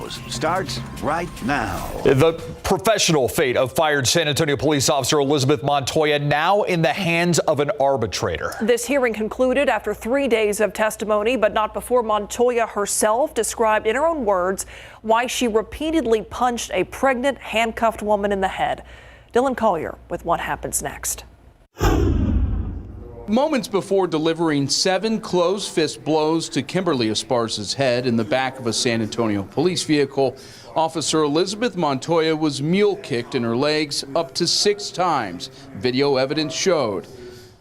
News starts right now. The professional fate of fired San Antonio police officer Elizabeth Montoya now in the hands of an arbitrator. This hearing concluded after 3 days of testimony, but not before Montoya herself described in her own words why she repeatedly punched a pregnant, handcuffed woman in the head. Dylan Collier with what happens next. Moments before delivering 7 closed fist blows to Kimberly Esparza's head in the back of a San Antonio police vehicle, Officer Elizabeth Montoya was mule kicked in her legs up to 6 times, video evidence showed.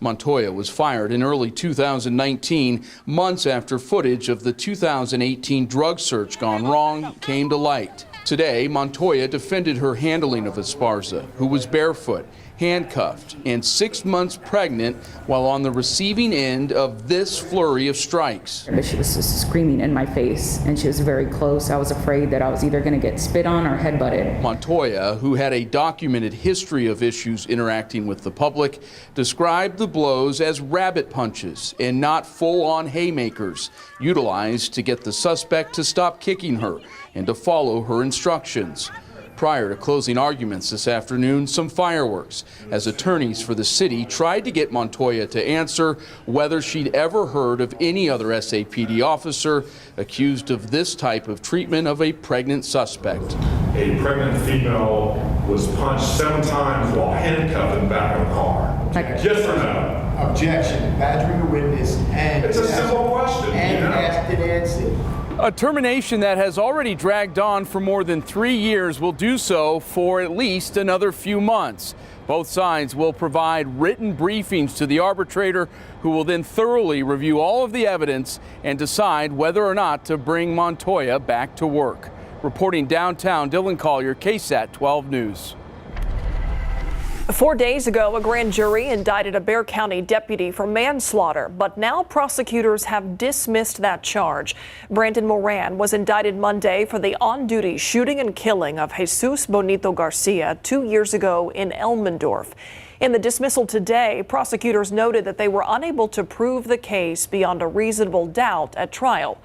Montoya was fired in early 2019, months after footage of the 2018 drug search gone wrong came to light. Today, Montoya defended her handling of Esparza, who was barefoot, handcuffed, and 6 months pregnant while on the receiving end of this flurry of strikes. She was just screaming in my face, and she was very close. I was afraid that I was either going to get spit on or headbutted. Montoya, who had a documented history of issues interacting with the public, described the blows as rabbit punches and not full-on haymakers, utilized to get the suspect to stop kicking her and to follow her instructions. Prior to closing arguments this afternoon, some fireworks, as attorneys for the city tried to get Montoya to answer whether she'd ever heard of any other SAPD officer accused of this type of treatment of a pregnant suspect. A pregnant female was punched 7 times while handcuffed in the back of a car. Yes or no? Objection. Badgering a witness and it's a simple question. And asked and answered. A termination that has already dragged on for more than 3 years will do so for at least another few months. Both sides will provide written briefings to the arbitrator, who will then thoroughly review all of the evidence and decide whether or not to bring Montoya back to work. Reporting downtown, Dylan Collier, KSAT 12 News. 4 days ago, a grand jury indicted a Bexar County deputy for manslaughter, but now prosecutors have dismissed that charge. Brandon Moran was indicted Monday for the on-duty shooting and killing of Jesus Bonito Garcia 2 years ago in Elmendorf. In the dismissal today, prosecutors noted that they were unable to prove the case beyond a reasonable doubt at trial.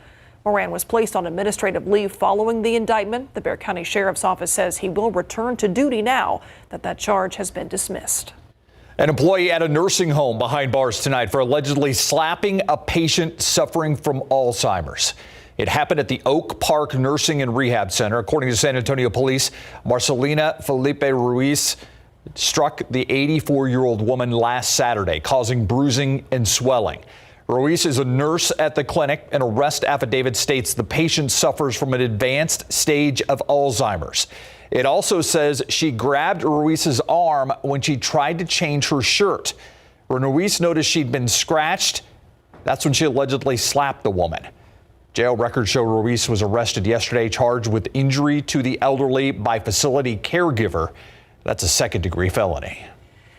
Moran was placed on administrative leave following the indictment. The Bexar County Sheriff's Office says he will return to duty now that charge has been dismissed. An employee at a nursing home behind bars tonight for allegedly slapping a patient suffering from Alzheimer's. It happened at the Oak Park Nursing and Rehab Center. According to San Antonio Police, Marcelina Felipe Ruiz struck the 84-year-old woman last Saturday, causing bruising and swelling. Ruiz is a nurse at the clinic. An arrest affidavit states the patient suffers from an advanced stage of Alzheimer's. It also says she grabbed Ruiz's arm when she tried to change her shirt. When Ruiz noticed she'd been scratched, that's when she allegedly slapped the woman. Jail records show Ruiz was arrested yesterday, charged with injury to the elderly by facility caregiver. That's a second-degree felony.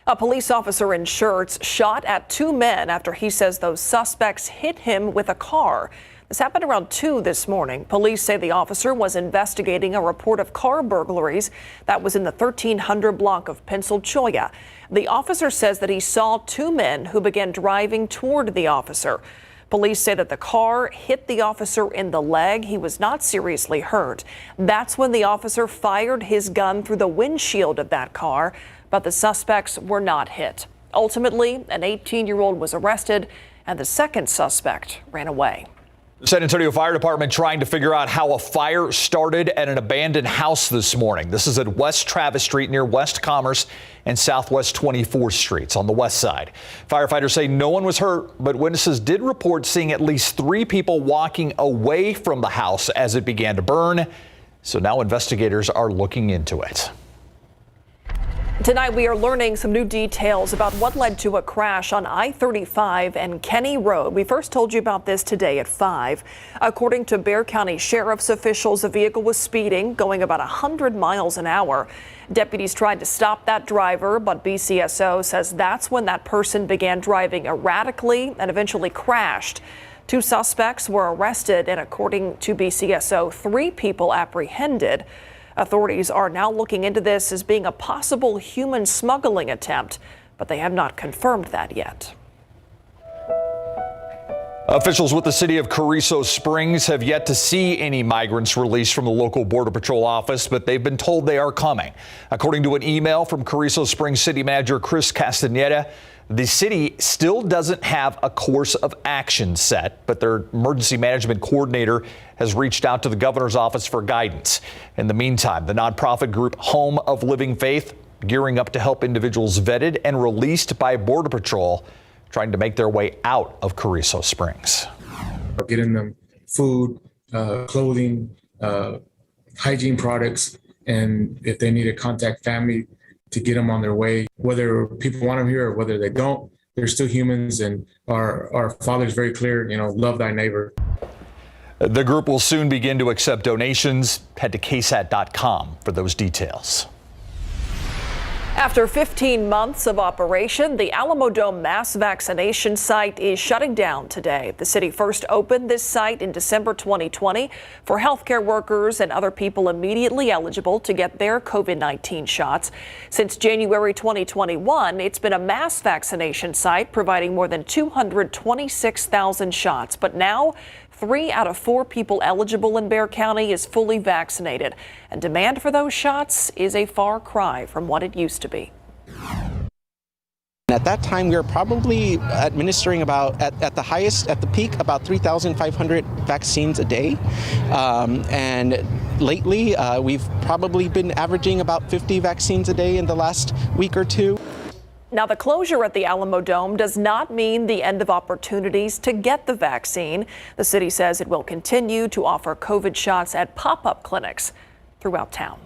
A police officer in Schertz shot at 2 men after he says those suspects hit him with a car. This happened around 2 this morning. Police say the officer was investigating a report of car burglaries that was in the 1300 block of Pennsylchoya. The officer says that he saw 2 men who began driving toward the officer. Police say that the car hit the officer in the leg. He was not seriously hurt. That's when the officer fired his gun through the windshield of that car, but the suspects were not hit. Ultimately, an 18-year-old was arrested, and the second suspect ran away. The San Antonio Fire Department trying to figure out how a fire started at an abandoned house this morning. This is at West Travis Street near West Commerce and Southwest 24th Streets on the west side. Firefighters say no one was hurt, but witnesses did report seeing at least 3 people walking away from the house as it began to burn. So now investigators are looking into it. Tonight, we are learning some new details about what led to a crash on I-35 and Kenny Road. We first told you about this today at 5. According to Bexar County Sheriff's officials, the vehicle was speeding, going about 100 miles an hour. Deputies tried to stop that driver, but BCSO says that's when that person began driving erratically and eventually crashed. 2 suspects were arrested, and according to BCSO, 3 people apprehended. Authorities are now looking into this as being a possible human smuggling attempt, but they have not confirmed that yet. Officials with the city of Carrizo Springs have yet to see any migrants released from the local Border Patrol office, but they've been told they are coming. According to an email from Carrizo Springs City Manager Chris Castaneda, the city still doesn't have a course of action set, but their emergency management coordinator has reached out to the governor's office for guidance. In the meantime, the nonprofit group Home of Living Faith gearing up to help individuals vetted and released by Border Patrol trying to make their way out of Carrizo Springs. Getting them food, clothing, hygiene products, and if they need to contact family to get them on their way, whether people want them here or whether they don't, they're still humans, and our Father's very clear, love thy neighbor. The group will soon begin to accept donations. Head to KSAT.com for those details. After 15 months of operation, the Alamo Dome mass vaccination site is shutting down today. The city first opened this site in December 2020 for healthcare workers and other people immediately eligible to get their COVID-19 shots. Since January 2021, it's been a mass vaccination site providing more than 226,000 shots. But now, 3 out of 4 people eligible in Bexar County is fully vaccinated, and demand for those shots is a far cry from what it used to be. At that time, we were probably administering about, at the highest, at the peak, about 3,500 vaccines a day. And lately, we've probably been averaging about 50 vaccines a day in the last week or two. Now, the closure at the Alamo Dome does not mean the end of opportunities to get the vaccine. The city says it will continue to offer COVID shots at pop-up clinics throughout town.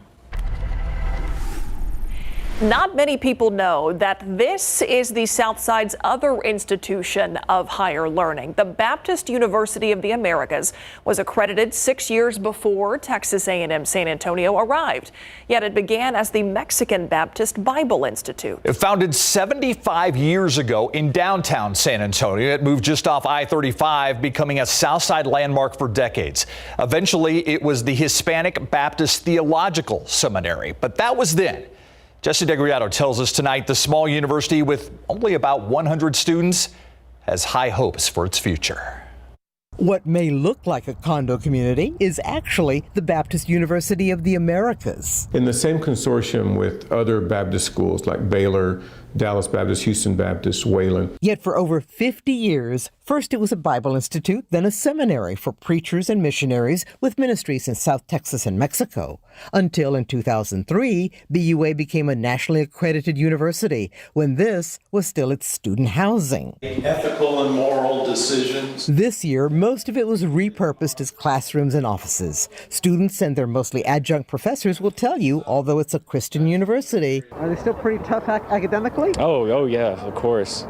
Not many people know that this is the Southside's other institution of higher learning. The Baptist University of the Americas was accredited 6 years before Texas A&M San Antonio arrived. Yet it began as the Mexican Baptist Bible Institute. Founded 75 years ago in downtown San Antonio, it moved just off I-35, becoming a Southside landmark for decades. Eventually, it was the Hispanic Baptist Theological Seminary, but that was then. Jesse DeGriato tells us tonight the small university with only about 100 students has high hopes for its future. What may look like a condo community is actually the Baptist University of the Americas. In the same consortium with other Baptist schools like Baylor, Dallas Baptist, Houston Baptist, Wayland. Yet for over 50 years, first it was a Bible institute, then a seminary for preachers and missionaries with ministries in South Texas and Mexico. Until in 2003, BUA became a nationally accredited university, when this was still its student housing. Ethical and moral decisions. This year, most of it was repurposed as classrooms and offices. Students and their mostly adjunct professors will tell you, although it's a Christian university. Are they still pretty tough academically? Oh yeah, of course.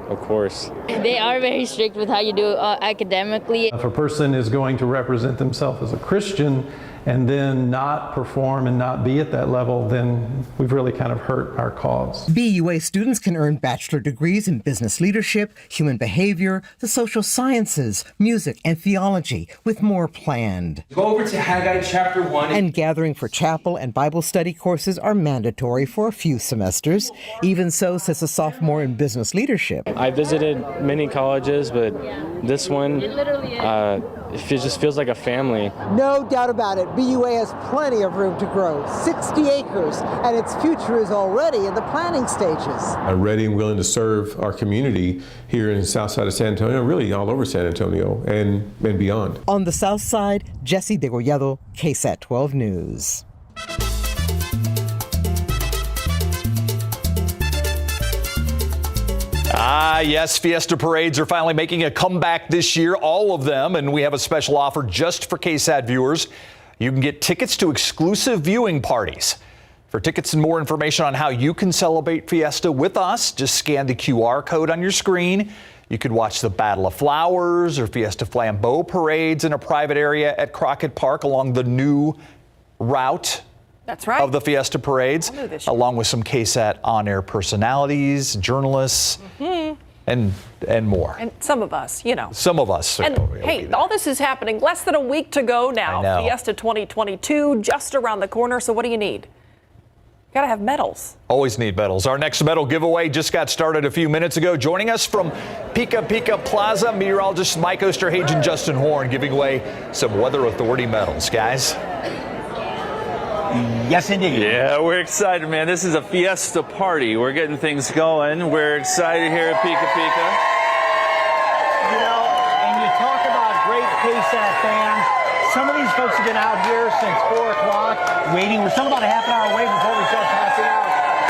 They are very strict with how you do academically. If a person is going to represent themselves as a Christian and then not perform and not be at that level, then we've really kind of hurt our cause. BUA students can earn bachelor degrees in business leadership, human behavior, the social sciences, music, and theology, with more planned. Go over to Haggai chapter 1. And gathering for chapel and Bible study courses are mandatory for a few semesters. Even so, says a sophomore in business leadership. I visited many colleges, but this one, it just feels like a family. No doubt about it. BUA has plenty of room to grow, 60 acres, and its future is already in the planning stages. I'm ready and willing to serve our community here in the south side of San Antonio, really all over San Antonio and beyond. On the south side, Jesse DeGollado, KSAT 12 News. Yes, Fiesta parades are finally making a comeback this year, all of them, and we have a special offer just for KSAT viewers. You can get tickets to exclusive viewing parties. For tickets and more information on how you can celebrate Fiesta with us, just scan the QR code on your screen. You could watch the Battle of Flowers or Fiesta Flambeau parades in a private area at Crockett Park along the new route. That's right. Of the Fiesta parades, along with some KSAT on-air personalities, journalists, and more. And some of us, Some of us. And hey, all this is happening less than a week to go now. I know. Fiesta 2022 just around the corner. So what do you need? Gotta have medals. Always need medals. Our next medal giveaway just got started a few minutes ago. Joining us from Pika Pika Plaza, meteorologists Mike Osterhage and Justin Horn giving away some Weather Authority medals. Guys? Yes, indeed. Yeah, we're excited, man. This is a Fiesta party. We're getting things going. We're excited here at Pika Pika. You know, and you talk about great KSAT fans. Some of these folks have been out here since 4 o'clock waiting. We're still about a half an hour away before we start passing out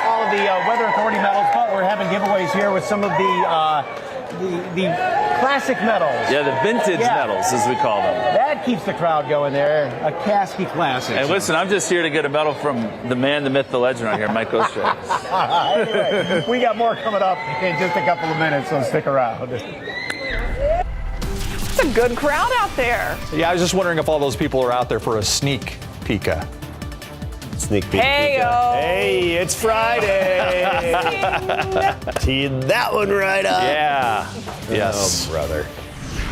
all of the Weather Authority medals, but we're having giveaways here with some of the classic medals. Yeah, the vintage medals, as we call them. That keeps the crowd going there. A Kasky classic. And listen, I'm just here to get a medal from the man, the myth, the legend right here, Mike Osterhage. Anyway, we got more coming up in just a couple of minutes, so stick around. It's a good crowd out there. Yeah, I was just wondering if all those people are out there for a sneak Pika. Sneak peek. Hey-o. Hey, it's Friday. Teed that one right up. Yeah. Yes. Oh, brother.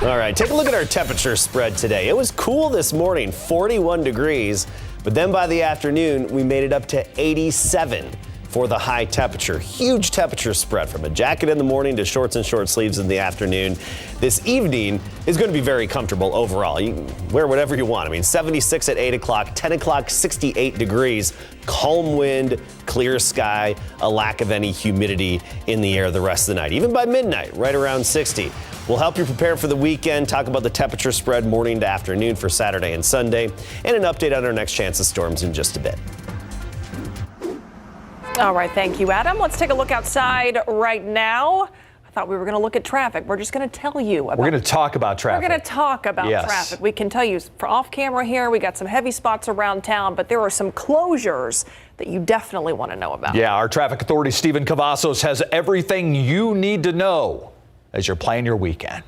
All right, take a look at our temperature spread today. It was cool this morning, 41 degrees, but then by the afternoon, we made it up to 87 for the high temperature. Huge temperature spread from a jacket in the morning to shorts and short sleeves in the afternoon. This evening is going to be very comfortable overall. You can wear whatever you want. I mean, 76 at 8 o'clock, 10 o'clock, 68 degrees, calm wind, clear sky, a lack of any humidity in the air the rest of the night. Even by midnight, right around 60. We'll help you prepare for the weekend, talk about the temperature spread morning to afternoon for Saturday and Sunday, and an update on our next chance of storms in just a bit. All right, thank you, Adam. Let's take a look outside right now. I thought we were going to look at traffic. We're just going to tell you about. We're going to talk about traffic. We're going to talk about traffic. We can tell you for off camera here, we got some heavy spots around town, but there are some closures that you definitely want to know about. Yeah, our traffic authority, Stephen Cavazos, has everything you need to know as you're planning your weekend.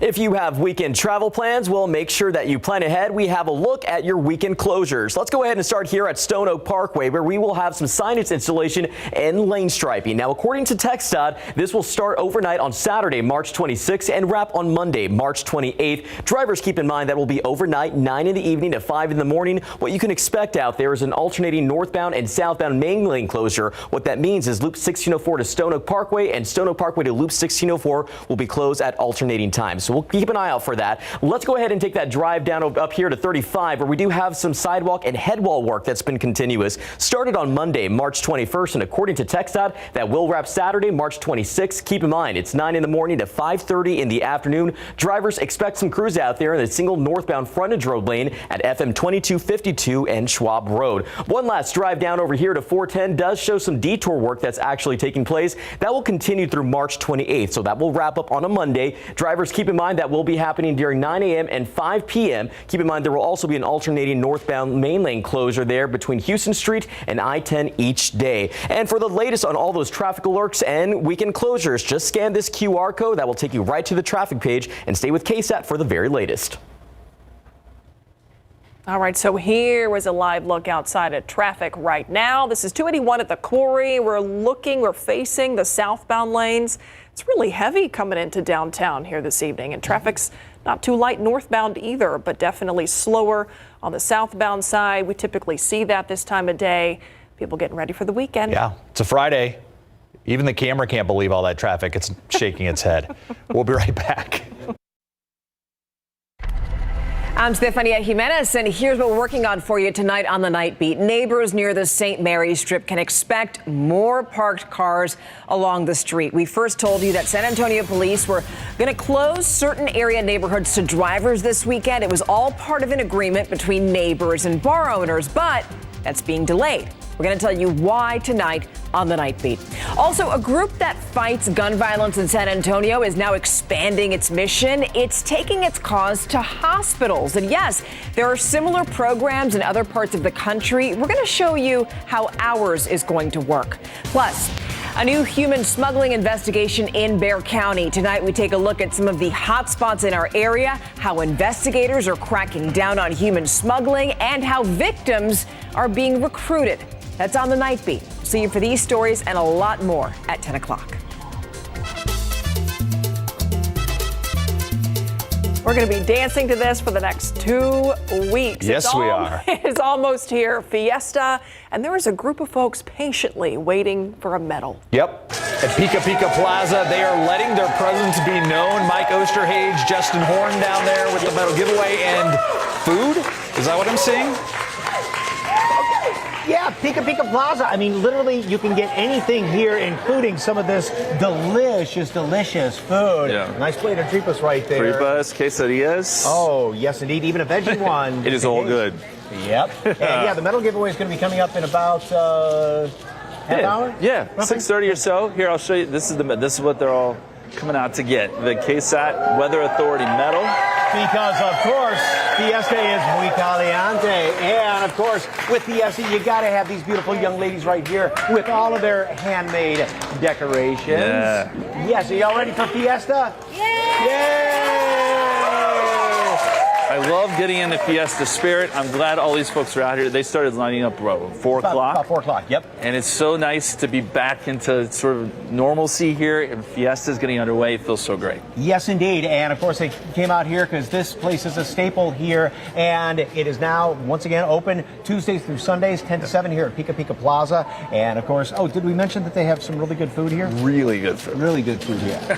If you have weekend travel plans, well, make sure that you plan ahead. We have a look at your weekend closures. Let's go ahead and start here at Stone Oak Parkway, where we will have some signage installation and lane striping. Now, according to TxDOT, this will start overnight on Saturday, March 26th, and wrap on Monday, March 28th. Drivers, keep in mind that will be overnight, 9 in the evening to 5 in the morning. What you can expect out there is an alternating northbound and southbound main lane closure. What that means is Loop 1604 to Stone Oak Parkway and Stone Oak Parkway to Loop 1604 will be closed at alternating times. So we'll keep an eye out for that. Let's go ahead and take that drive down up here to 35, where we do have some sidewalk and headwall work that's been continuous. Started on Monday, March 21st, and according to TxDOT, that will wrap Saturday, March 26th. Keep in mind, it's 9 in the morning to 5:30 in the afternoon. Drivers, expect some crews out there in the single northbound frontage road lane at FM 2252 and Schwab Road. One last drive down over here to 410 does show some detour work that's actually taking place. That will continue through March 28th, so that will wrap up on a Monday. Drivers, keep in mind that will be happening during 9 a.m. and 5 p.m. Keep in mind there will also be an alternating northbound main lane closure there between Houston Street and I-10 each day. And for the latest on all those traffic alerts and weekend closures, just scan this QR code that will take you right to the traffic page, and stay with KSAT for the very latest. All right, so here was a live look outside at traffic right now. This is 281 at the Quarry. We're facing the southbound lanes. It's really heavy coming into downtown here this evening, and traffic's not too light northbound either, but definitely slower on the southbound side. We typically see that this time of day. People getting ready for the weekend. Yeah, it's a Friday. Even the camera can't believe all that traffic. It's shaking its head. We'll be right back. I'm Stefania Jimenez, and here's what we're working on for you tonight on the Nightbeat. Neighbors near the St. Mary's Strip can expect more parked cars along the street. We first told you that San Antonio police were going to close certain area neighborhoods to drivers this weekend. It was all part of an agreement between neighbors and bar owners, but that's being delayed. We're going to tell you why tonight on the Nightbeat. Also, a group that fights gun violence in San Antonio is now expanding its mission. It's taking its cause to hospitals. And yes, there are similar programs in other parts of the country. We're going to show you how ours is going to work. Plus, a new human smuggling investigation in Bexar County. Tonight, we take a look at some of the hot spots in our area, how investigators are cracking down on human smuggling, and how victims are being recruited. That's on the Nightbeat. See you for these stories and a lot more at 10 o'clock. We're going to be dancing to this for the next 2 weeks. Yes, we are. It's almost here. Fiesta. And there is a group of folks patiently waiting for a medal. Yep. At Pika Pika Plaza, they are letting their presence be known. Mike Osterhage, Justin Horn down there with the medal giveaway and food. Is that what I'm seeing? Yeah, Pika Pika Plaza. I mean, literally, you can get anything here, including some of this delicious food. Yeah. Nice plate of tripas right there. Tripas, quesadillas. Oh, yes, indeed. Even a veggie one. It is all good. Yep. And yeah, the medal giveaway is going to be coming up in about half hour? Yeah, Roughly? 6:30 or so. Here, I'll show you. This is what they're all coming out to get. The KSAT Weather Authority medal. Because, of course, Fiesta is muy caliente. And, of course, with Fiesta, you got to have these beautiful young ladies right here with all of their handmade decorations. Yeah. Yes, are y'all ready for Fiesta? Yay! I love getting in the Fiesta spirit. I'm glad all these folks are out here. They started lining up, 4 o'clock? About 4 o'clock, yep. And it's so nice to be back into sort of normalcy here. And Fiesta's getting underway. It feels so great. Yes, indeed. And, of course, they came out here because this place is a staple here. And it is now, once again, open Tuesdays through Sundays, 10 to 7 here at Pika Pika Plaza. And, of course, did we mention that they have some really good food here? Really good food. Really good food, yeah.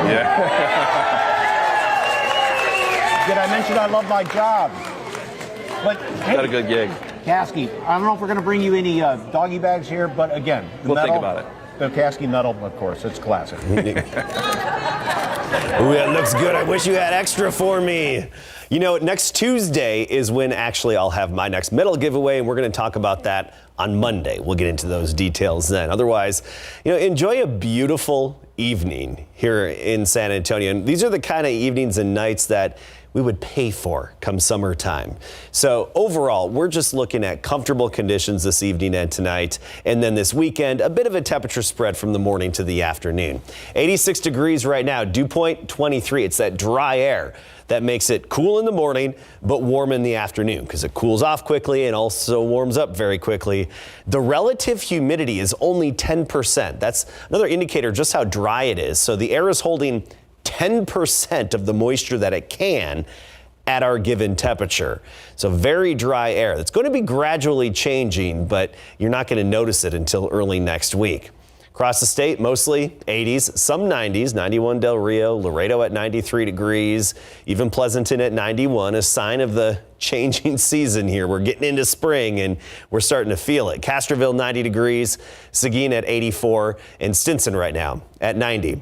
Yeah. Did I mention I love my job? But hey, Got a good gig. Kasky, I don't know if we're going to bring you any doggy bags here, but again, the We'll medal, think about it. The Kasky medal, of course, it's classic. Ooh, that looks good. I wish you had extra for me. You know, next Tuesday is when actually I'll have my next medal giveaway, and we're going to talk about that on Monday. We'll get into those details then. Otherwise, enjoy a beautiful evening here in San Antonio. And these are the kind of evenings and nights that we would pay for come summertime. So overall, we're just looking at comfortable conditions this evening and tonight. And then this weekend, a bit of a temperature spread from the morning to the afternoon. 86 degrees right now, dew point 23. It's that dry air that makes it cool in the morning, but warm in the afternoon because it cools off quickly and also warms up very quickly. The relative humidity is only 10%. That's another indicator just how dry it is. So the air is holding 10% of the moisture that it can at our given temperature. So very dry air. It's going to be gradually changing, but you're not going to notice it until early next week. Across the state, mostly 80s, some 90s, 91 Del Rio, Laredo at 93 degrees, even Pleasanton at 91, a sign of the changing season here. We're getting into spring and we're starting to feel it. Castroville 90 degrees, Seguin at 84, and Stinson right now at 90.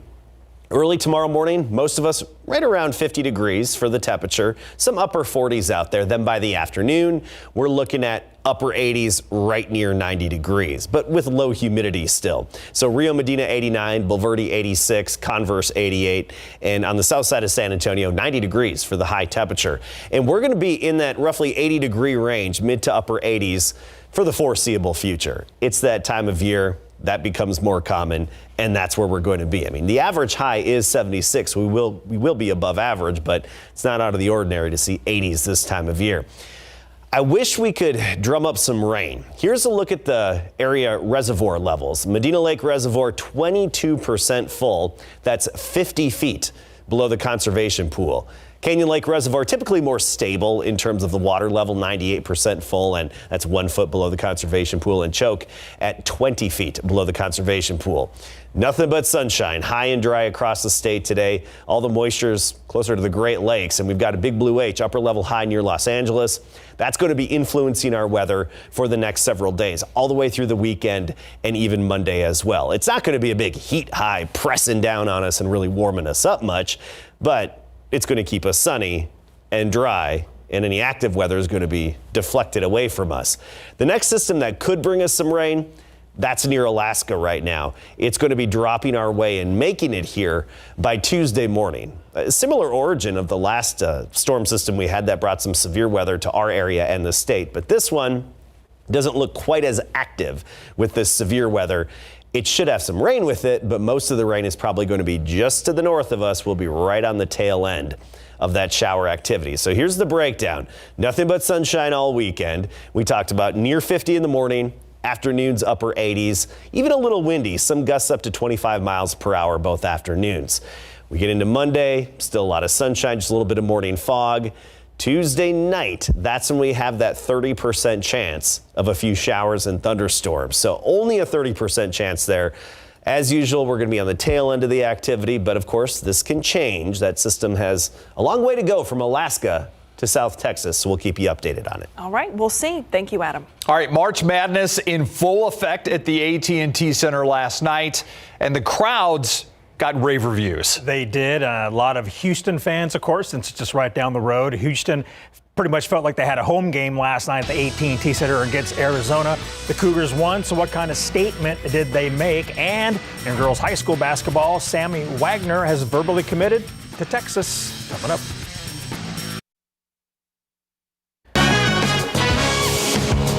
Early tomorrow morning, most of us right around 50 degrees for the temperature, some upper 40s out there. Then by the afternoon, we're looking at upper 80s right near 90 degrees, but with low humidity still. So Rio Medina 89, Bulverde 86, Converse 88, and on the south side of San Antonio, 90 degrees for the high temperature. And we're going to be in that roughly 80 degree range, mid to upper 80s for the foreseeable future. It's that time of year that becomes more common, and that's where we're going to be. I mean, the average high is 76. We will be above average, but it's not out of the ordinary to see 80s this time of year. I wish we could drum up some rain. Here's a look at the area reservoir levels. Medina Lake Reservoir, 22% full. That's 50 feet below the conservation pool. Canyon Lake Reservoir, typically more stable in terms of the water level, 98% full, and that's 1 foot below the conservation pool. And Choke at 20 feet below the conservation pool. Nothing but sunshine, high and dry across the state today. All the moisture's closer to the Great Lakes, and we've got a big blue H, upper level high near Los Angeles. That's going to be influencing our weather for the next several days, all the way through the weekend and even Monday as well. It's not going to be a big heat high pressing down on us and really warming us up much, but it's going to keep us sunny and dry, and any active weather is going to be deflected away from us. The next system that could bring us some rain, that's near Alaska right now. It's going to be dropping our way and making it here by Tuesday morning. A similar origin of the last storm system we had that brought some severe weather to our area and the state, but this one doesn't look quite as active with this severe weather. It should have some rain with it, but most of the rain is probably going to be just to the north of us. We'll be right on the tail end of that shower activity. So here's the breakdown. Nothing but sunshine all weekend. We talked about near 50 in the morning, afternoons upper 80s, even a little windy, some gusts up to 25 miles per hour both afternoons. We get into Monday, still a lot of sunshine, just a little bit of morning fog. Tuesday night, that's when we have that 30% chance of a few showers and thunderstorms. So only a 30% chance there. As usual, we're going to be on the tail end of the activity, but of course, this can change. That system has a long way to go from Alaska to South Texas, so we'll keep you updated on it. All right, we'll see. Thank you, Adam. All right, March Madness in full effect at the AT&T Center last night, and the crowds got rave reviews. They did. A lot of Houston fans, of course, since it's just right down the road. Houston pretty much felt like they had a home game last night at the AT&T Center against Arizona. The Cougars won, so what kind of statement did they make? And in girls high school basketball, Sammy Wagner has verbally committed to Texas. Coming up.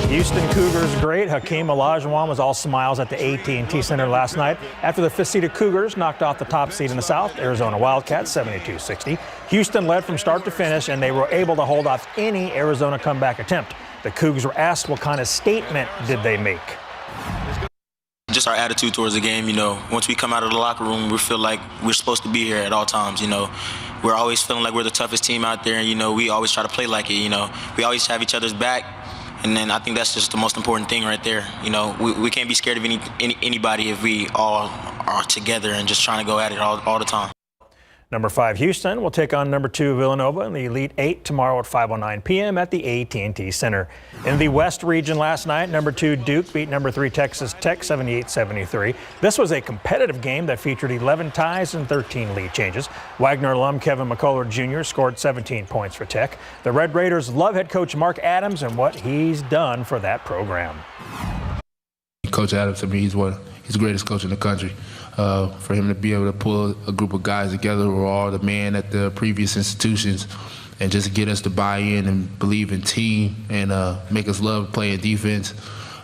Houston Cougars great. Hakeem Olajuwon was all smiles at the AT&T Center last night after the fifth-seeded Cougars knocked off the top seed in the South, Arizona Wildcats, 72-60. Houston led from start to finish, and they were able to hold off any Arizona comeback attempt. The Cougs were asked what kind of statement did they make. Just our attitude towards the game, once we come out of the locker room, we feel like we're supposed to be here at all times, We're always feeling like we're the toughest team out there, and, we always try to play like it, We always have each other's back. And then I think that's just the most important thing right there. We can't be scared of anybody if we all are together and just trying to go at it all the time. Number 5 Houston will take on number 2 Villanova in the Elite 8 tomorrow at 5:09 p.m. at the AT&T Center. In the West region last night, number 2 Duke beat number 3 Texas Tech 78-73. This was a competitive game that featured 11 ties and 13 lead changes. Wagner alum Kevin McCullough Jr. scored 17 points for Tech. The Red Raiders love head coach Mark Adams and what he's done for that program. Coach Adams, to me, he's the greatest coach in the country. For him to be able to pull a group of guys together who were all the man at the previous institutions and just get us to buy in and believe in team and make us love playing defense.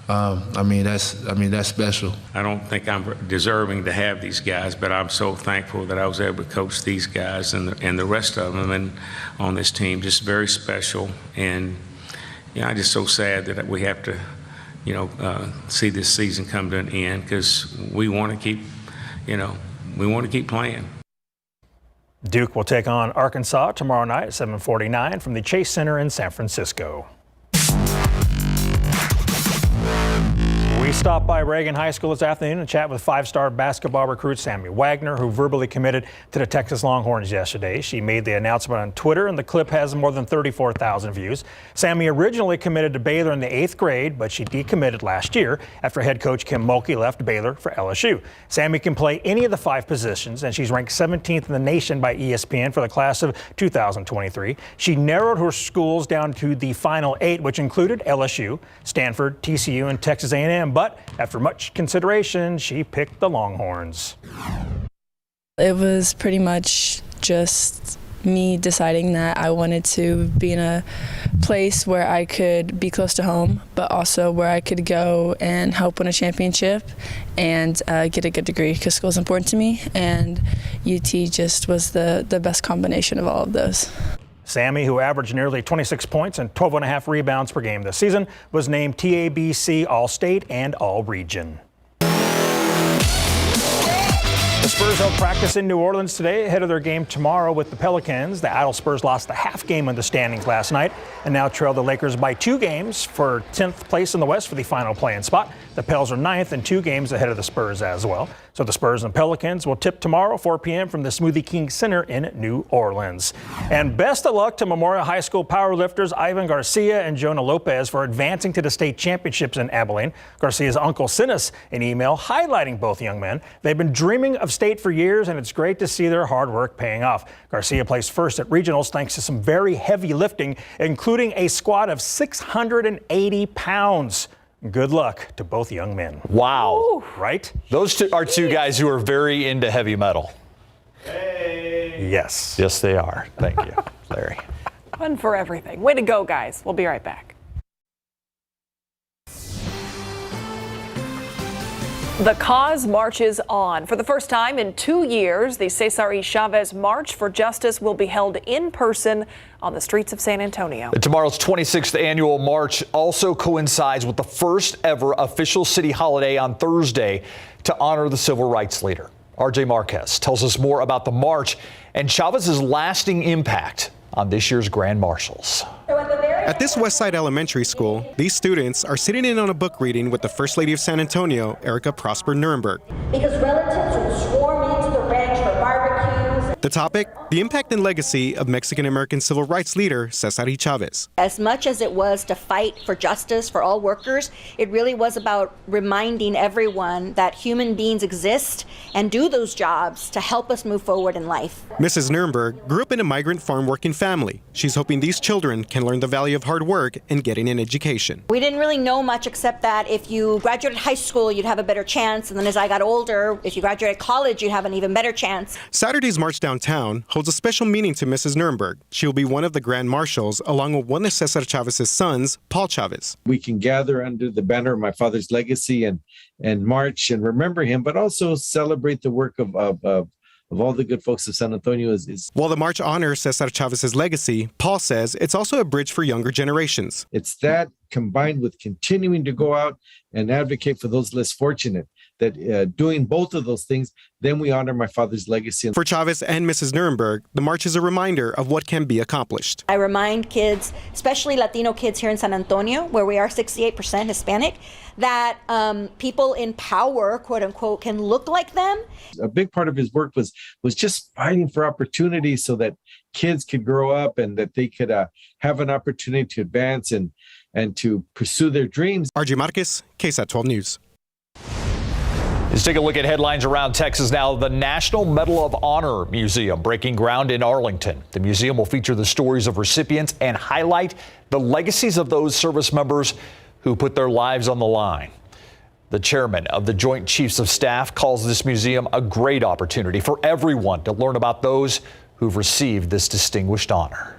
That's special. I don't think I'm deserving to have these guys, but I'm so thankful that I was able to coach these guys and the rest of them and on this team. Just very special, and I'm just so sad that we have to, see this season come to an end because we want to keep. We want to keep playing. Duke will take on Arkansas tomorrow night at 7:49 from the Chase Center in San Francisco. We stopped by Reagan High School this afternoon and chat with 5-star basketball recruit Sammy Wagner, who verbally committed to the Texas Longhorns yesterday. She made the announcement on Twitter, and the clip has more than 34,000 views. Sammy originally committed to Baylor in the 8th grade, but she decommitted last year after head coach Kim Mulkey left Baylor for LSU. Sammy can play any of the 5 positions, and she's ranked 17th in the nation by ESPN for the class of 2023. She narrowed her schools down to the final 8, which included LSU, Stanford, TCU, and Texas A&M. But after much consideration, she picked the Longhorns. It was pretty much just me deciding that I wanted to be in a place where I could be close to home, but also where I could go and help win a championship and get a good degree, because school is important to me, and UT just was the best combination of all of those. Sammy, who averaged nearly 26 points and 12.5 rebounds per game this season, was named TABC All-State and All-Region. The Spurs held practice in New Orleans today ahead of their game tomorrow with the Pelicans. The Idle Spurs lost the half game in the standings last night and now trail the Lakers by 2 games for 10th place in the West for the final play-in spot. The Pels are 9th and 2 games ahead of the Spurs as well. So the Spurs and Pelicans will tip tomorrow, 4 p.m. from the Smoothie King Center in New Orleans. And best of luck to Memorial High School powerlifters Ivan Garcia and Jonah Lopez for advancing to the state championships in Abilene. Garcia's uncle sent us an email highlighting both young men. They've been dreaming of state for years, and it's great to see their hard work paying off. Garcia placed first at regionals thanks to some very heavy lifting, including a squat of 680 pounds. Good luck to both young men. Wow. Ooh. Right? Those are 2 guys who are very into heavy metal. Hey. Yes. Yes, they are. Thank you, Larry. Fun for everything. Way to go, guys. We'll be right back. The cause marches on. For the first time in 2 years, the Cesar Chavez March for Justice will be held in person on the streets of San Antonio. Tomorrow's 26th annual march also coincides with the first ever official city holiday on Thursday to honor the civil rights leader. RJ Marquez tells us more about the march and Chavez's lasting impact on this year's Grand Marshals. At this Westside Elementary School, these students are sitting in on a book reading with the First Lady of San Antonio, Erica Prosper Nuremberg. Because relatives would swarm into the ranch for barbecues. The topic, the impact and legacy of Mexican-American civil rights leader Cesar Chavez. As much as it was to fight for justice for all workers, it really was about reminding everyone that human beings exist and do those jobs to help us move forward in life. Mrs. Nuremberg grew up in a migrant farm working family. She's hoping these children can learn the value of hard work and getting an education. We didn't really know much except that if you graduated high school, you'd have a better chance. And then as I got older, if you graduated college, you'd have an even better chance. Saturday's march downtown holds a special meaning to Mrs. Nuremberg. She will be one of the Grand Marshals along with one of Cesar Chavez's sons, Paul Chavez. We can gather under the banner of my father's legacy and march and remember him, but also celebrate the work of all the good folks of San Antonio. While the march honors Cesar Chavez's legacy, Paul says it's also a bridge for younger generations. It's that combined with continuing to go out and advocate for those less fortunate, that doing both of those things, then we honor my father's legacy. For Chavez and Mrs. Nuremberg, the march is a reminder of what can be accomplished. I remind kids, especially Latino kids here in San Antonio, where we are 68% Hispanic, that people in power, quote unquote, can look like them. A big part of his work was just fighting for opportunity so that kids could grow up and that they could have an opportunity to advance and to pursue their dreams. RJ Marquez, KSAT 12 News. Let's take a look at headlines around Texas now. The National Medal of Honor Museum breaking ground in Arlington. The museum will feature the stories of recipients and highlight the legacies of those service members who put their lives on the line. The chairman of the Joint Chiefs of Staff calls this museum a great opportunity for everyone to learn about those who've received this distinguished honor.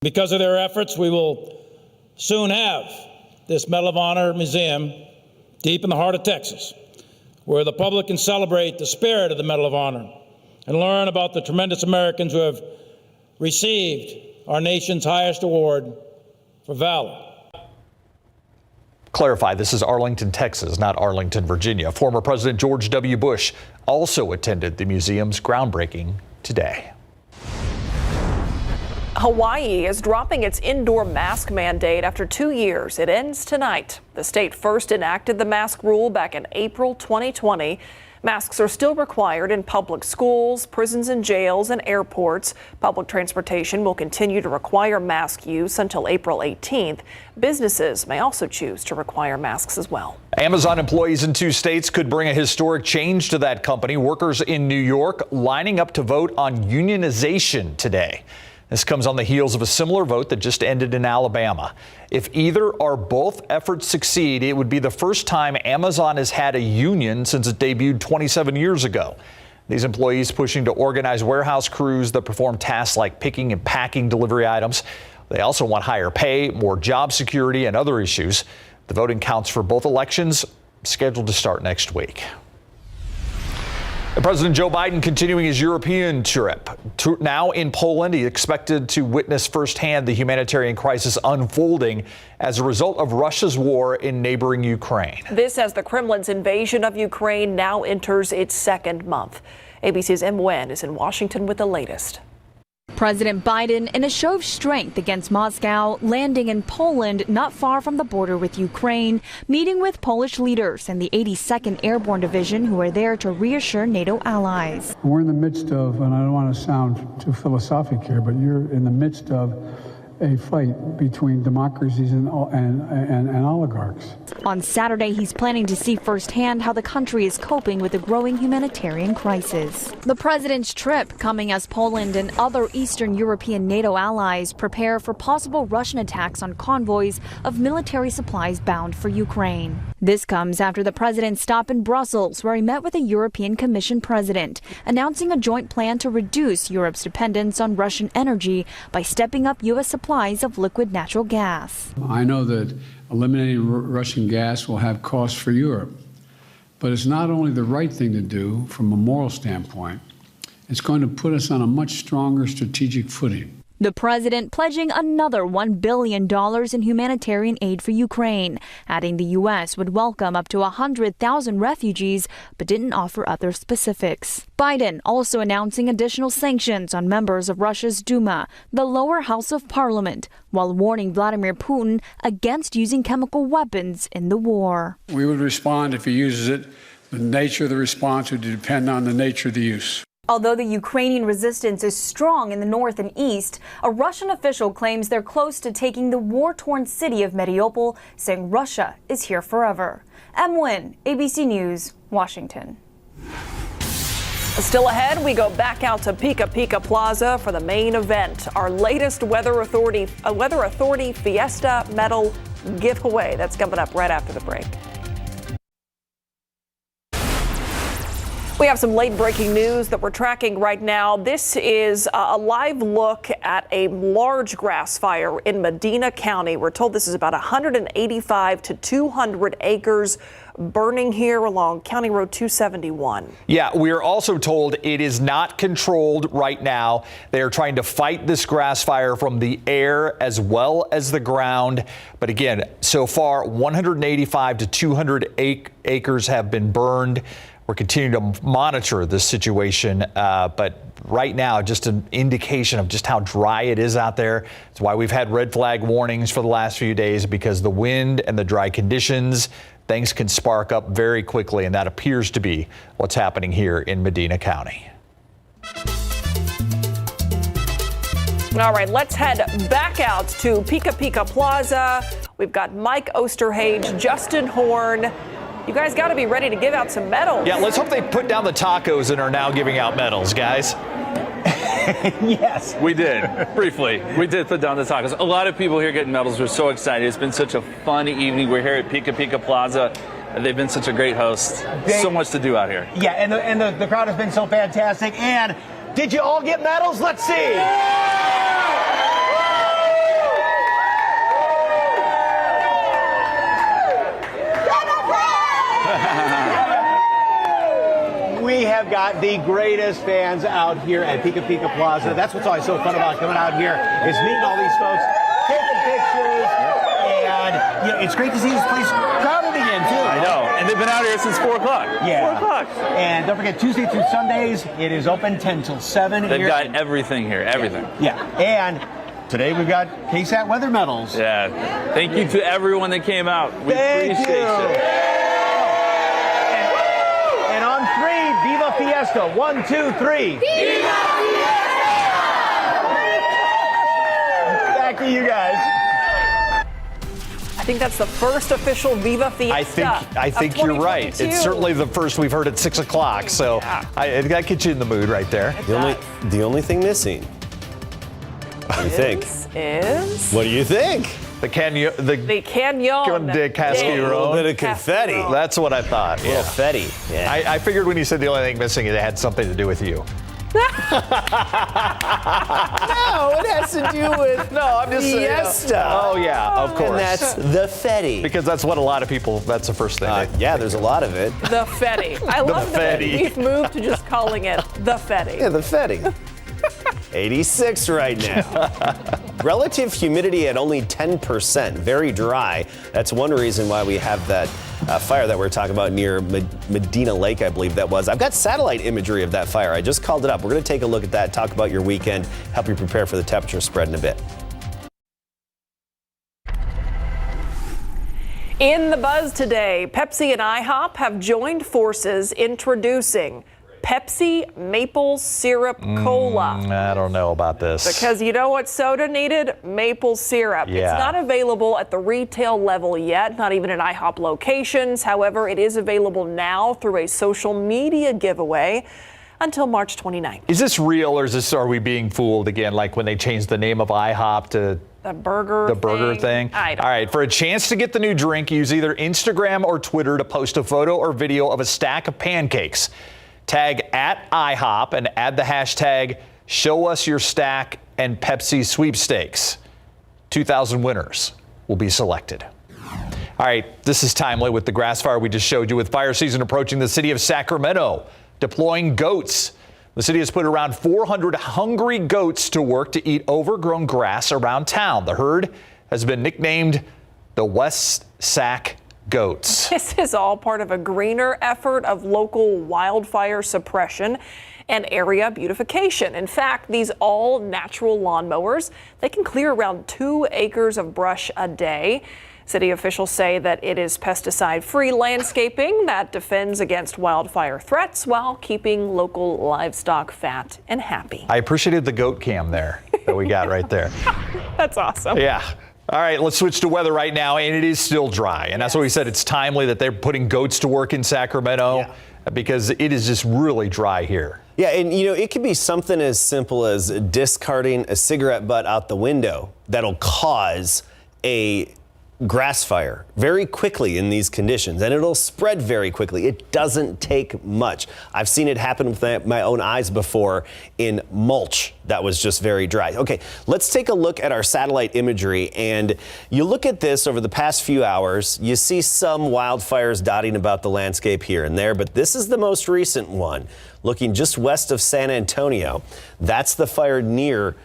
Because of their efforts, we will soon have this Medal of Honor Museum deep in the heart of Texas, where the public can celebrate the spirit of the Medal of Honor and learn about the tremendous Americans who have received our nation's highest award for valor. Clarify, this is Arlington, Texas, not Arlington, Virginia. Former President George W. Bush also attended the museum's groundbreaking today. Hawaii is dropping its indoor mask mandate after 2 years. It ends tonight. The state first enacted the mask rule back in April 2020. Masks are still required in public schools, prisons and jails, and airports. Public transportation will continue to require mask use until April 18th. Businesses may also choose to require masks as well. Amazon employees in 2 states could bring a historic change to that company. Workers in New York lining up to vote on unionization today. This comes on the heels of a similar vote that just ended in Alabama. If either or both efforts succeed, it would be the first time Amazon has had a union since it debuted 27 years ago. These employees pushing to organize warehouse crews that perform tasks like picking and packing delivery items. They also want higher pay, more job security, and other issues. The voting counts for both elections, scheduled to start next week. President Joe Biden continuing his European trip. Now in Poland, he expected to witness firsthand the humanitarian crisis unfolding as a result of Russia's war in neighboring Ukraine. This as the Kremlin's invasion of Ukraine now enters its second month. ABC's M. Wen is in Washington with the latest. President Biden, in a show of strength against Moscow, landing in Poland not far from the border with Ukraine, meeting with Polish leaders and the 82nd Airborne Division who are there to reassure NATO allies. We're in the midst of, and I don't want to sound too philosophic here, but you're in the midst of a fight between democracies and oligarchs. On Saturday, he's planning to see firsthand how the country is coping with the growing humanitarian crisis. The president's trip coming as Poland and other Eastern European NATO allies prepare for possible Russian attacks on convoys of military supplies bound for Ukraine. This comes after the president's stop in Brussels, where he met with the European Commission president, announcing a joint plan to reduce Europe's dependence on Russian energy by stepping up U.S. supplies of liquid natural gas. I know that eliminating Russian gas will have costs for Europe, but it's not only the right thing to do from a moral standpoint, it's going to put us on a much stronger strategic footing. The president pledging another $1 billion in humanitarian aid for Ukraine, adding the U.S. would welcome up to 100,000 refugees, but didn't offer other specifics. Biden also announcing additional sanctions on members of Russia's Duma, the lower house of parliament, while warning Vladimir Putin against using chemical weapons in the war. We would respond if he uses it. The nature of the response would depend on the nature of the use. Although the Ukrainian resistance is strong in the north and east, a Russian official claims they're close to taking the war-torn city of Mariupol, saying Russia is here forever. M. Nguyen, ABC News, Washington. Still ahead, we go back out to Pika Pika Plaza for the main event, our latest Weather Authority Fiesta medal giveaway. That's coming up right after the break. We have some late-breaking news that we're tracking right now. This is a live look at a large grass fire in Medina County. We're told this is about 185 to 200 acres burning here along County Road 271. Yeah, we are also told it is not controlled right now. They are trying to fight this grass fire from the air as well as the ground. But again, so far, 185 to 200 acres have been burned. We're continuing to monitor this situation, but right now, just an indication of just how dry it is out there. That's why we've had red flag warnings for the last few days, because the wind and the dry conditions, things can spark up very quickly, and that appears to be what's happening here in Medina County. All right, let's head back out to Pika Pika Plaza. We've got Mike Osterhage, Justin Horn. You guys got to be ready to give out some medals. Yeah, let's hope they put down the tacos and are now giving out medals, guys. Yes, we did. Briefly, we did put down the tacos. A lot of people here getting medals. We're so excited. It's been such a fun evening. We're here at Pika Pika Plaza. They've been such a great host. So much to do out here. Yeah, and the crowd has been so fantastic. And did you all get medals? Let's see. We have got the greatest fans out here at Pika Pika Plaza. That's what's always so fun about coming out here, is meeting all these folks, taking pictures, and it's great to see this place crowded again, too. I know, and they've been out here since 4 o'clock. Yeah. 4 o'clock. And don't forget, Tuesday through Sundays, it is open 10 till 7. They've got everything here, everything. Yeah, and today we've got KSAT weather medals. Yeah, thank you to everyone that came out. We appreciate you. And on 3, Viva Fiesta. 1, 2, 3. Viva Fiesta! Back to you guys. I think that's the first official Viva Fiesta. I think you're right. It's certainly the first we've heard at 6 o'clock. So that gets you in the mood right there. The only thing missing. What do you think? What do you think? The canyon. De Casqueron. A little bit of confetti. That's what I thought. Yeah. Confetti. Yeah. I figured when you said the only thing missing, it had something to do with you. No, it has to do with I'm just Fiesta. Oh, yeah, of course. And that's the Fetty. Because that's what a lot of people, that's the first thing. Yeah, there's a lot of it. The Fetty. I love that we've moved to just calling it the Fetty. Yeah, the Fetty. 86 right now. Relative humidity at only 10%, very dry. That's one reason why we have that fire that we're talking about near Medina Lake, I believe that was. I've got satellite imagery of that fire. I just called it up. We're going to take a look at that, talk about your weekend, help you prepare for the temperature spread in a bit. In the buzz today, Pepsi and IHOP have joined forces introducing Pepsi Maple Syrup Cola. I don't know about this. Because you know what soda needed? Maple syrup. Yeah. It's not available at the retail level yet, not even in IHOP locations. However, it is available now through a social media giveaway until March 29th. Is this real, or are we being fooled again, like when they changed the name of IHOP to the burger thing? I don't All right, for a chance to get the new drink, use either Instagram or Twitter to post a photo or video of a stack of pancakes. Tag at IHOP and add the hashtag Show Us Your Stack and Pepsi Sweepstakes. 2,000 winners will be selected. All right, this is timely with the grass fire we just showed you. With fire season approaching, the city of Sacramento deploying goats. The city has put around 400 hungry goats to work to eat overgrown grass around town. The herd has been nicknamed the West Sac Goats. This is all part of a greener effort of local wildfire suppression and area beautification. In fact, these all-natural lawnmowers, they can clear around 2 acres of brush a day. City officials say that it is pesticide-free landscaping that defends against wildfire threats while keeping local livestock fat and happy. I appreciated the goat cam there that we got right there. That's awesome. Yeah. All right, let's switch to weather right now, and it is still dry. And that's what we said. It's timely that they're putting goats to work in Sacramento because it is just really dry here. Yeah, and it could be something as simple as discarding a cigarette butt out the window that'll cause a grass fire very quickly in these conditions, and it'll spread very quickly. It doesn't take much. I've seen it happen with my own eyes before in mulch that was just very dry. Okay, let's take a look at our satellite imagery, and you look at this over the past few hours. You see some wildfires dotting about the landscape here and there, but this is the most recent one, looking just west of San Antonio. That's the fire near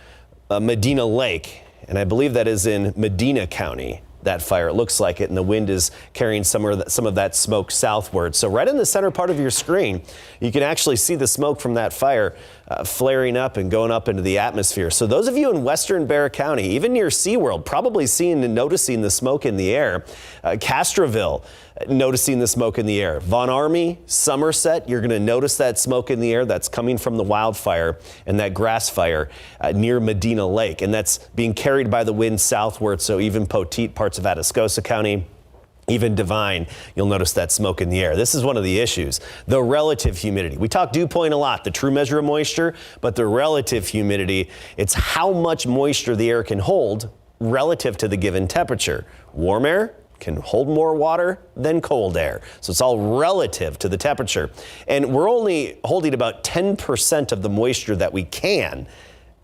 Medina Lake, and I believe that is in Medina County. That fire, it looks like it, and the wind is carrying some of that smoke southward. So right in the center part of your screen, you can actually see the smoke from that fire flaring up and going up into the atmosphere. So those of you in western Bexar County, even near SeaWorld, probably seeing and noticing the smoke in the air. Castroville, noticing the smoke in the air. Von Army, Somerset, you're going to notice that smoke in the air that's coming from the wildfire and that grass fire near Medina Lake. And that's being carried by the wind southward. So even Poteet, parts of Atascosa County, even Divine, you'll notice that smoke in the air. This is one of the issues, the relative humidity. We talk dew point a lot, the true measure of moisture, but the relative humidity, it's how much moisture the air can hold relative to the given temperature. Warm air can hold more water than cold air. So it's all relative to the temperature. And we're only holding about 10% of the moisture that we can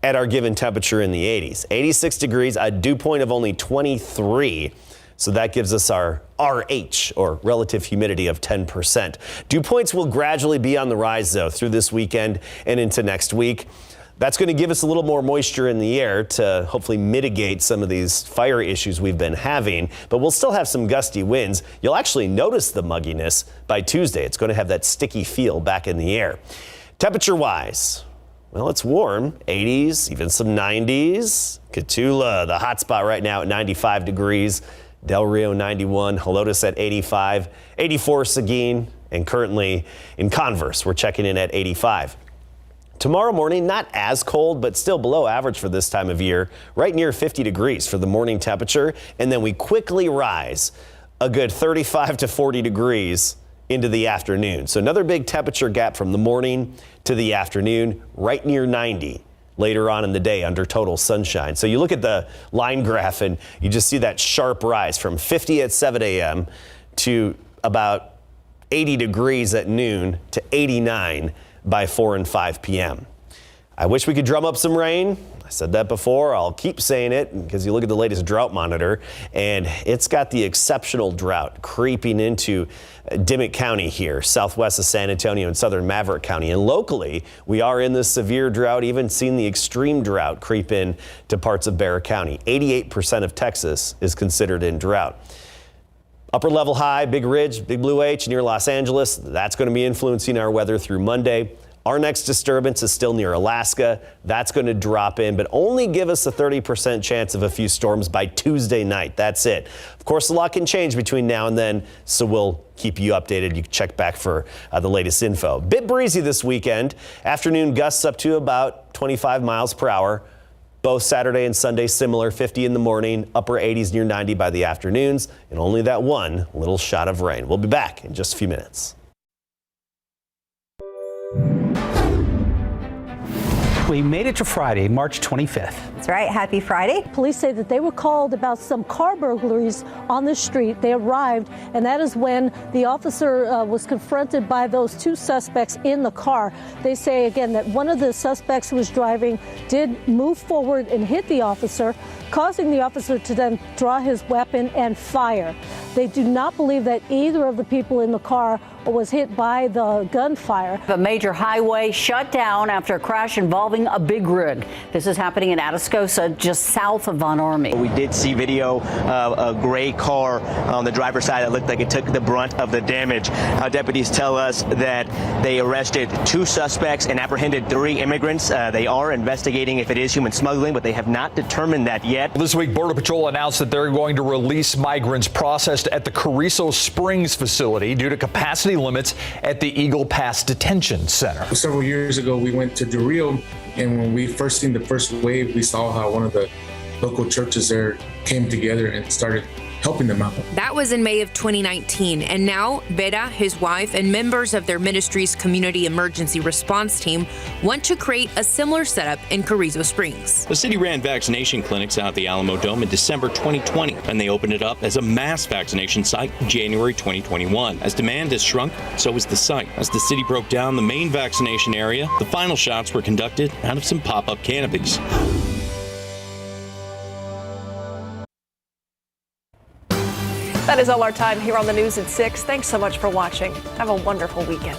at our given temperature in the 80s. 86 degrees, a dew point of only 23. So that gives us our RH, or relative humidity, of 10%. Dew points will gradually be on the rise, though, through this weekend and into next week. That's going to give us a little more moisture in the air to hopefully mitigate some of these fire issues we've been having, but we'll still have some gusty winds. You'll actually notice the mugginess by Tuesday. It's going to have that sticky feel back in the air. Temperature-wise, well, it's warm, 80s, even some 90s. Cotulla, the hot spot right now at 95 degrees. Del Rio 91, Helotes at 85, 84 Seguin, and currently in Converse, we're checking in at 85. Tomorrow morning, not as cold, but still below average for this time of year, right near 50 degrees for the morning temperature, and then we quickly rise a good 35 to 40 degrees into the afternoon. So another big temperature gap from the morning to the afternoon, right near 90. Later on in the day under total sunshine. So you look at the line graph and you just see that sharp rise from 50 at 7 a.m. to about 80 degrees at noon to 89 by 4 and 5 p.m. I wish we could drum up some rain. I said that before. I'll keep saying it because you look at the latest drought monitor and it's got the exceptional drought creeping into Dimmitt County here, southwest of San Antonio and southern Maverick County. And locally, we are in the severe drought, even seeing the extreme drought creep in to parts of Bexar County. 88% of Texas is considered in drought. Upper level high, Big Ridge, Big Blue H near Los Angeles. That's going to be influencing our weather through Monday. Our next disturbance is still near Alaska. That's going to drop in, but only give us a 30% chance of a few storms by Tuesday night. That's it. Of course, a lot can change between now and then, so we'll keep you updated. You can check back for the latest info. Bit breezy this weekend. Afternoon gusts up to about 25 miles per hour. Both Saturday and Sunday similar, 50 in the morning, upper 80s near 90 by the afternoons, and only that one little shot of rain. We'll be back in just a few minutes. We made it to Friday, March 25th. That's right. Happy Friday. Police say that they were called about some car burglaries on the street. They arrived, and that is when the officer was confronted by those 2 suspects in the car. They say, again, that one of the suspects who was driving did move forward and hit the officer, causing the officer to then draw his weapon and fire. They do not believe that either of the people in the car was hit by the gunfire. A major highway shut down after a crash involving a big rig. This is happening in Atascosa, just south of Von Ormy. We did see video of a gray car on the driver's side that looked like it took the brunt of the damage. Deputies tell us that they arrested 2 suspects and apprehended 3 immigrants. They are investigating if it is human smuggling, but they have not determined that yet. This week, Border Patrol announced that they're going to release migrants processed at the Carrizo Springs facility due to capacity limits at the Eagle Pass Detention Center. Several years ago, we went to Del Rio, and when we first seen the first wave, we saw how one of the local churches there came together and started helping them out. That was in May of 2019, and now Vera, his wife, and members of their ministry's community emergency response team want to create a similar setup in Carrizo Springs. The city ran vaccination clinics out at the Alamo Dome in December 2020, and they opened it up as a mass vaccination site in January 2021. As demand has shrunk, so has the site. As the city broke down the main vaccination area, the final shots were conducted out of some pop-up canopies. That is all our time here on the news at 6. Thanks so much for watching. Have a wonderful weekend.